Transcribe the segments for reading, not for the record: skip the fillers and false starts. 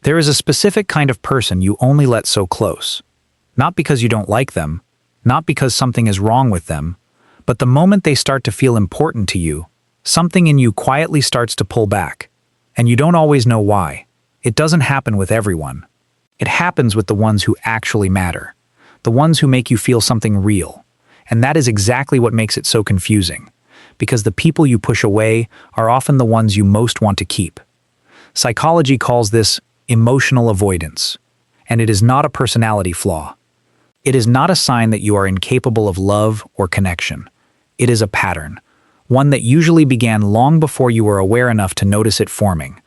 There is a specific kind of person you only let so close. Not because you don't like them, not because something is wrong with them, but the moment they start to feel important to you, something in you quietly starts to pull back. And you don't always know why. It doesn't happen with everyone. It happens with the ones who actually matter, the ones who make you feel something real. And that is exactly what makes it so confusing, because the people you push away are often the ones you most want to keep. Psychology calls this emotional avoidance, and it is not a personality flaw. It is not a sign that you are incapable of love or connection. It is a pattern, one that usually began long before you were aware enough to notice it forming.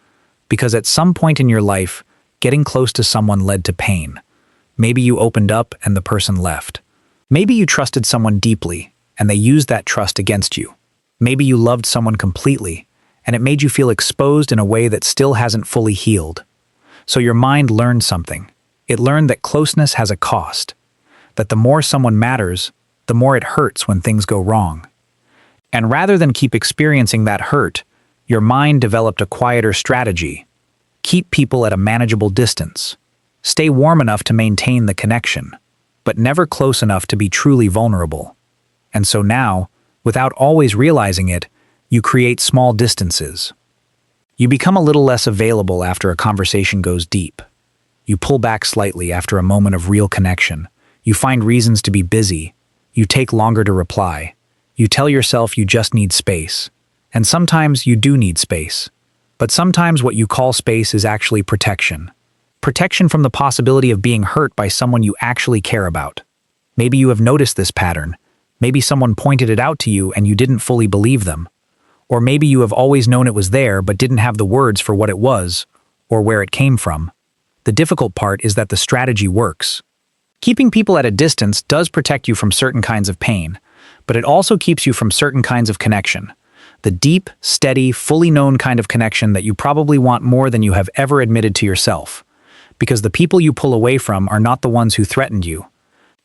Because at some point in your life, getting close to someone led to pain. Maybe you opened up and the person left. Maybe you trusted someone deeply, and they used that trust against you. Maybe you loved someone completely, and it made you feel exposed in a way that still hasn't fully healed. So your mind learned something. It learned that closeness has a cost, that the more someone matters, the more it hurts when things go wrong. And rather than keep experiencing that hurt, your mind developed a quieter strategy. Keep people at a manageable distance. Stay warm enough to maintain the connection, but never close enough to be truly vulnerable. And so now, without always realizing it, you create small distances. You become a little less available after a conversation goes deep. You pull back slightly after a moment of real connection. You find reasons to be busy. You take longer to reply. You tell yourself you just need space. And sometimes you do need space. But sometimes what you call space is actually protection. Protection from the possibility of being hurt by someone you actually care about. Maybe you have noticed this pattern. Maybe someone pointed it out to you and you didn't fully believe them. Or maybe you have always known it was there but didn't have the words for what it was, or where it came from. The difficult part is that the strategy works. Keeping people at a distance does protect you from certain kinds of pain, but it also keeps you from certain kinds of connection. The deep, steady, fully known kind of connection that you probably want more than you have ever admitted to yourself. Because the people you pull away from are not the ones who threatened you.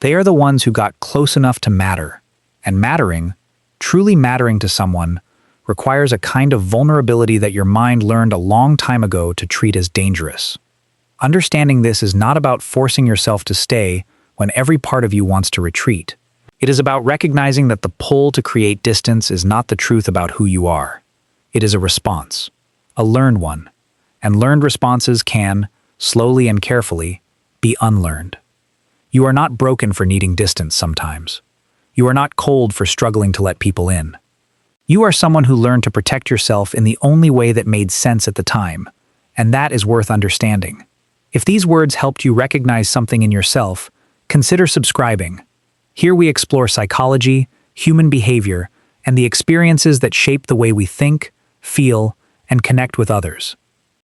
They are the ones who got close enough to matter. And mattering, truly mattering to someone, requires a kind of vulnerability that your mind learned a long time ago to treat as dangerous. Understanding this is not about forcing yourself to stay when every part of you wants to retreat. It is about recognizing that the pull to create distance is not the truth about who you are. It is a response, a learned one, and learned responses can, slowly and carefully, be unlearned. You are not broken for needing distance sometimes. You are not cold for struggling to let people in. You are someone who learned to protect yourself in the only way that made sense at the time, and that is worth understanding. If these words helped you recognize something in yourself, consider subscribing. Here we explore psychology, human behavior, and the experiences that shape the way we think, feel, and connect with others.